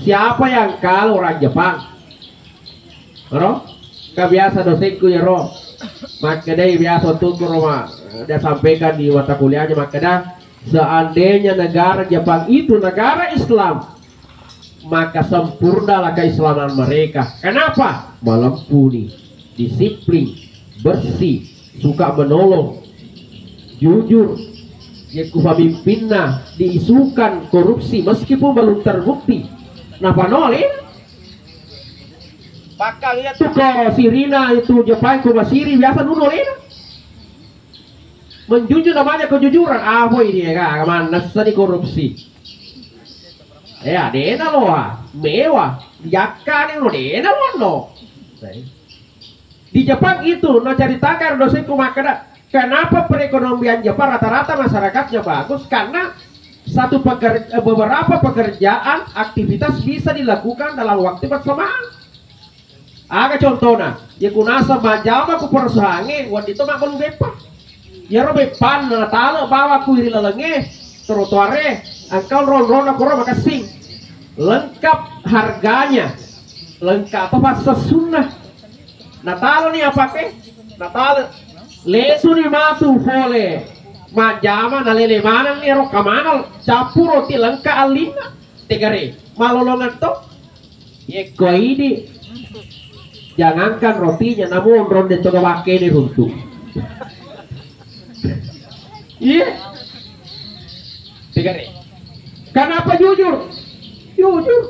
Siapa yang kalau orang Jepang? Roh, biasa dosenku ya roh. Makanya biasa tuh ke rumah dia sampaikan di mata kuliahnya makanya seandainya negara Jepang itu negara Islam, maka sempurnalah keislaman mereka. Kenapa? Melampuni, disiplin, bersih, suka menolong, jujur. Ya pemimpinnya diisukan korupsi meskipun belum terbukti. Napa nolin? Pakangnya tuh kalau sirina itu Jepang kumasiri biasa nunolin. Menjunjung namanya kejujuran. Apa ini ya kemana seni korupsi? Ya dena loh, mewah, yakan lo dena loh. Di Jepang itu, no ceritakan dosenku makanya kenapa perekonomian Jepang rata-rata masyarakatnya bagus karena beberapa pekerjaan aktivitas bisa dilakukan dalam waktu bersamaan. Aga contohnya, ya kunasa majama ku persohange, wadito mak belum bepa. Ya robe pan na talo bawa ku iri lelenge trotoare angkau ron aku ron makasing lengkap harganya lengkap apa sesunnah natalo ni apa ke natalo lesu ni matu pole majama na lele mana ni ro kamana capu roti lengkap alina tegare malolongan to ye ko ini jangankan rotinya namun ronde to gawake ni runtuh. Iya, tiga. Kenapa jujur? Jujur.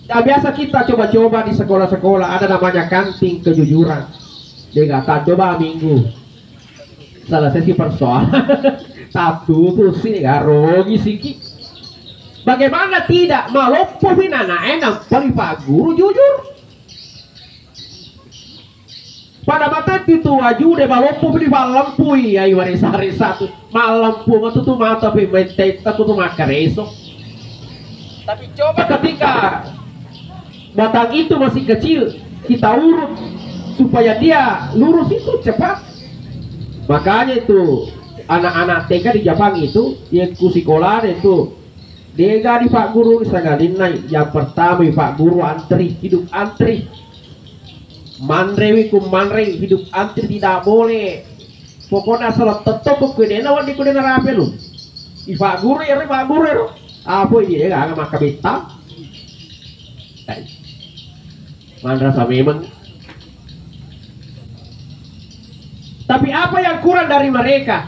Nah, biasa kita coba-coba di sekolah-sekolah ada namanya kanting kejujuran. Dia kata coba minggu. Salah sesi persoalan. Satu tuh sih garogi siki. Bagaimana tidak maloppo binana enak paling pak guru jujur. Pada mata itu aju deh malompu di malam pui ya iwaris hari satu malam pu matu tuh mata pimentai tuh makan esok. Tapi coba ketika batang itu masih kecil kita urut supaya dia lurus itu cepat. Makanya itu anak-anak TK di Jepang itu yang ku sekolah itu dia di Pak Guru segalin naik yang pertama Pak Guru antri hidup antri. Manrewi manre hidup antri tidak boleh. Pokoknya salah tetap kudena wandi kudena rapi lu. Pak Guru ya Pak Guru ya. Apa ini ya nggak makan betang. Mandrasa memang. Tapi apa yang kurang dari mereka?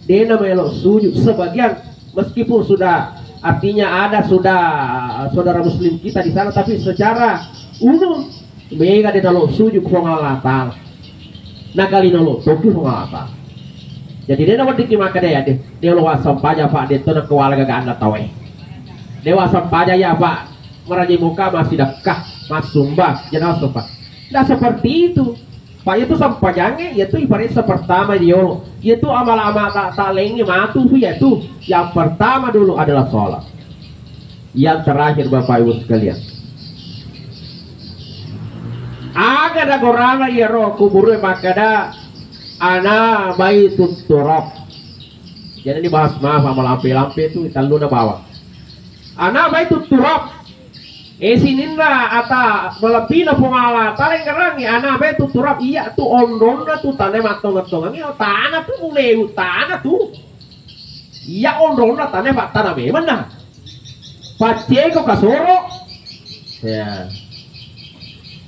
Dena melok sujud sebagian meskipun sudah artinya ada sudah saudara muslim kita di sana tapi secara umum mereka di dalam sujud pengalatan, nakali nolo toki pengalatan. Jadi dia nawan dikimaka dia deh. Dia luas sampahnya Pak dia tuh nak kewala gak anda tahu. Dewa sampahnya ya Pak. Meraji muka masih dekat, mas sumba, jangan sopan. Nah seperti itu. Pak itu sampahnya, yaitu ibaratnya pertama dia, yaitu amal-amal tak lengi matu, yaitu yang pertama dulu adalah sholat. Yang terakhir Bapak Ibu sekalian. Aga da gorana ya roh kuburu makada ana baitut turab. Jadi dibahas maaf sama lampe-lampe itu kita lu na bawa. Ana baitut turab. Sininda ata melebina pengala taling kerangi ana baitut turab iya tu ondona tu tane matong-matong ngi tanah tu mulai tanah tu. Iya ondona tane pak tanah memang dah. Paceko kasoro. Ya.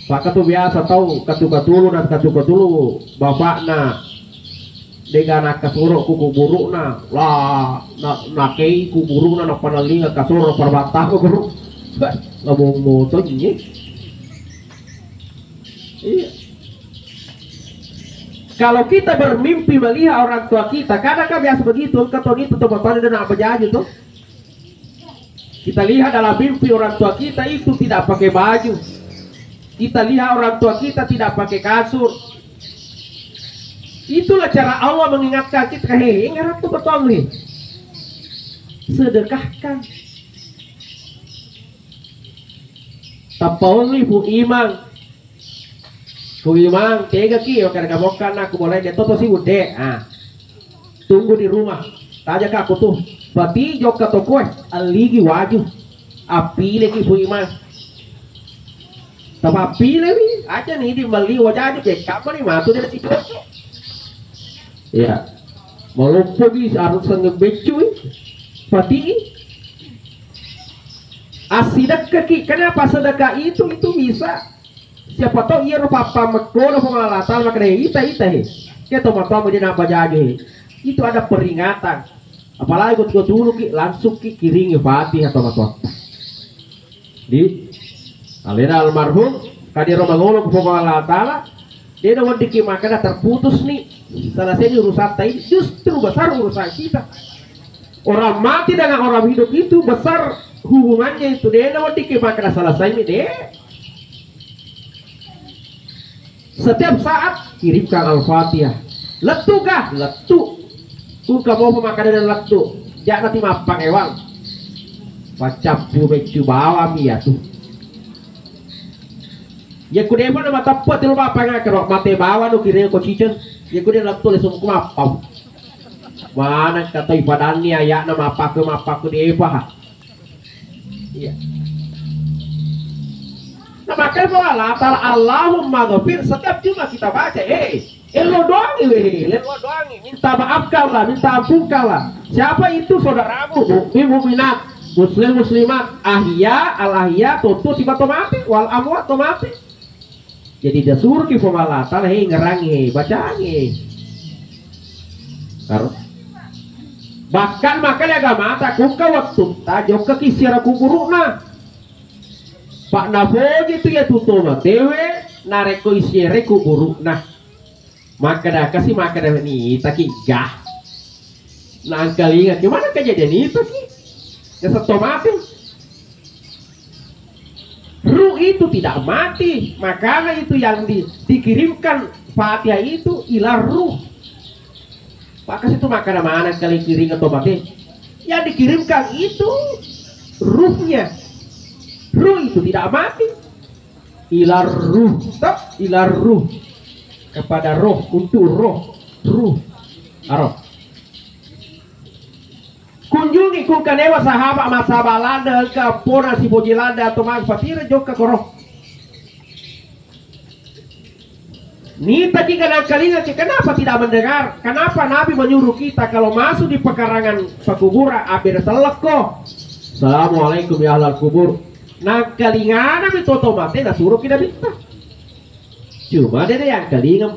Pak katu biasa tahu katu-katulu dan katu-katulu bapakna dengan kasoro kuku burukna lah nakei kuku burukna nak panalinga kasoro perbatah guru ngomong moto ini. Iya. Kalau kita bermimpi melihat orang tua kita, kadang kan biasa begitu, ketoni itu teman-teman dan apa aja tuh. Kita lihat dalam mimpi orang tua kita itu tidak pakai baju. Kita lihat orang tua kita tidak pakai kasur. Itulah cara Allah mengingatkan kita. Hei, ngarap tuh betul nih. Sedekahkan. Tapau nih bu imang. Bu imang, tega ki, kadang mokan aku boleh dia toto sih udah. Ah, tunggu di rumah. Tanya ke aku tuh. Berarti jok ke toko aligi wajib. Api lagi bu imang. Tapi lebih aja nih di meli wajah aja kayak kapan nih matu dari situ. Ya, walaupun harus ngebecu, pati asidak kaki. Kenapa sedekah itu bisa? Siapa tahu ia papa mekoro pengalatan makanya ita kita mau dia apa jadi itu ada peringatan. Apalagi kau dulu langsung kiringi fatih atau matwa di alena almarhum kadiro mangolo kepada Allah Ta'ala dia nawan dikimakan terputus nih selesai urusan tadi justru besar urusan kita. Orang mati dengan orang hidup itu besar hubungannya itu dia nawan dikimakan selesai nih deh. Setiap saat kirimkan Al-Fatihah. Letu kah? Letu. Kuka mau pemakanan dan letu jangan nanti mampang ewang pacap becu bawa ya tuh. Ya kuda mana mata pot lu apa nggak kerok mate bawa lu kira ko cicen ya kuda lak tulis semua mapau mana kata ibadannya ya nama apa ke dia apa iya nah makanya Allah Ta'ala Allahumma ghafir setiap cuma kita baca lo doang minta maafkanlah minta ampunkanlah siapa itu saudaramu mu'minat muslimat ahya al ahya tutu sifat mati wal amwat mati. Jadi dia suruh ki pemalatan hei ngerangi bacaangi. Bahkan makan agama tak kuka waktu tajok ke kisira kuburukna. Pak naboji itu ya tutup tewe nareko isire kuburukna. Maka dah kasih makan ini taki gah. Nah kali ingat gimana kejadian itu ki? Ya satu mati. Ruh itu tidak mati, makanya itu yang dikirimkan Fatihah itu ilah ruh. Maka itu makanan mana kali kirim atau mati? Yang dikirimkan itu ruhnya. Ruh itu tidak mati. Ilah ruh, ilah ruh kepada roh untuk ruh. Arok. Kunjungi kun kanewa sahabat masaba landa ke pona si boji landa atau mas fatira jok ke korok. Ni tadi kadang kalinya kenapa tidak mendengar? Kenapa Nabi menyuruh kita kalau masuk di pekarangan kuburan abir selek kok. Assalamualaikum ya ahlal kubur. Nah kalingan Nabi toto mati dah suruh kita minta. Cuma dia yang kalingan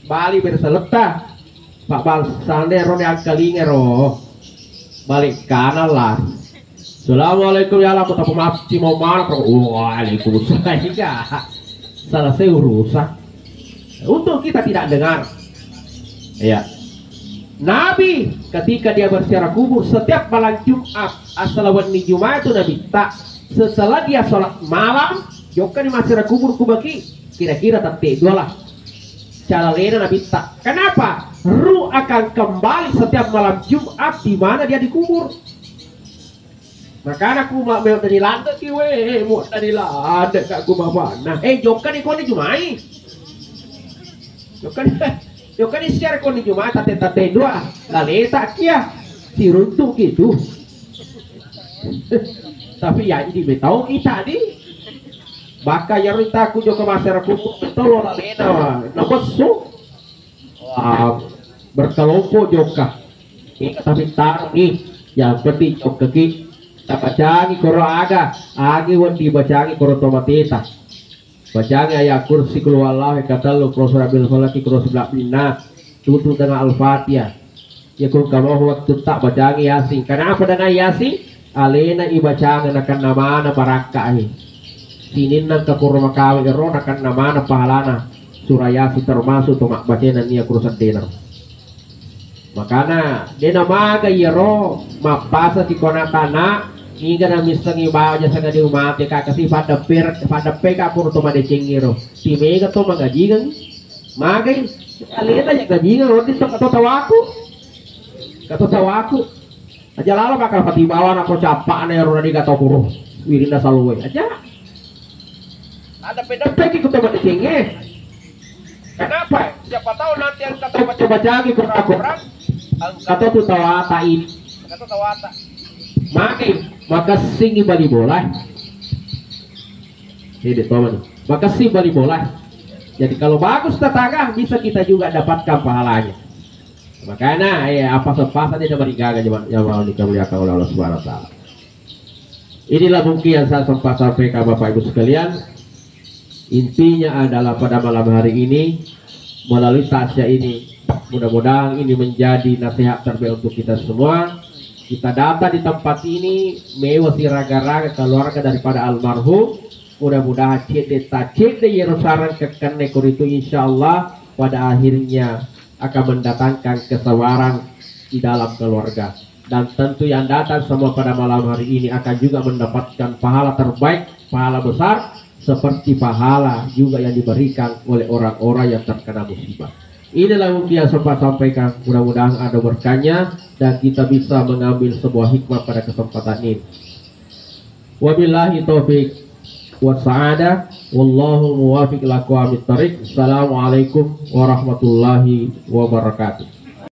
Bali berseleta. Pak Bal sande ron yang kalingan roh. Balik kanan lah. Assalamualaikum ya Allah. Kita pemaaf si mau mana? Waalaikumsalam. Selesai urusan. Untuk kita tidak dengar. Ya. Nabi ketika dia berziarah kubur setiap malam Jumat, asalawan ni Jumat itu Nabi tak setelah dia sholat malam, joka di masjid kubur kubaki kira-kira tapi dua lah. Cara lena Nabi tak. Kenapa? Ruh akan kembali setiap malam Jumat di mana dia dikubur. Maka aku mau dari lantai kiwe, mau dari lantai kak aku bawa. Nah, joka di koni Jumai. Joka di share koni Jumai tate dua. Laleta kia si runtuh gitu. Tapi ya ini betau kita di. Baka ya rita aku joka masyarakat betul lalena. Nabesu. Wah, berkelompok joka. Ini tapi taruh nih. Yang penting joka ki. Bacangi koro aga, agi wandi bacangi koro tomateta. Bacangi ayat kursi kulu Allah kata lu kuro surabil falaki kuro sebelah bina tutup dengan al-fatihah. Ya kuru kamu waktu tak bacangi yasin. Karena apa dengan yasin? Alena ibacangi akan nama baraka sinin nang ke kuro makawi ero akan nama pahalana surah yasin termasuk tomak bacaan niya kuro sadena. Makana dena maga yero mapasa di konatana hingga na misangi bawa jasa nga di umate ka kasi pada peka puro to madecengiro si mega to magajigan magay alita ya gajigan roti to katotawaku aja lalo bakal patibawan ako capa na yaro na di gato puro wirinda saluwe aja ada peki ko to madecenge. Kenapa? Siapa tahu nanti yang kata baca-baca lagi kurang-kurang kata tu tawata ini kata tawata maka singi bali bola ini teman maka sing bali bola. Jadi kalau bagus tetangga bisa kita juga dapatkan pahalanya. Makanya apa sepasa dia coba digaga jangan dikemuliakan oleh Allah Subhanahu Wa Taala. Inilah mungkin yang saya sempat sampaikan Bapak Ibu sekalian. Intinya adalah pada malam hari ini melalui tasya ini mudah-mudahan ini menjadi nasihat terbaik untuk kita semua. Kita datang di tempat ini mewah si raga-raga keluarga daripada almarhum. Mudah-mudahan cede Yerusalem kekene itu insya Allah pada akhirnya akan mendatangkan kesabaran di dalam keluarga. Dan tentu yang datang semua pada malam hari ini akan juga mendapatkan pahala terbaik, pahala besar seperti pahala juga yang diberikan oleh orang-orang yang terkena musibah. Inilah mungkin yang sempat sampaikan, mudah-mudahan ada berkahnya dan kita bisa mengambil sebuah hikmah pada kesempatan ini. Wabillahi taufiq wassaada wallahu muwafiq ila aqwamit thariq. Assalamualaikum warahmatullahi wabarakatuh.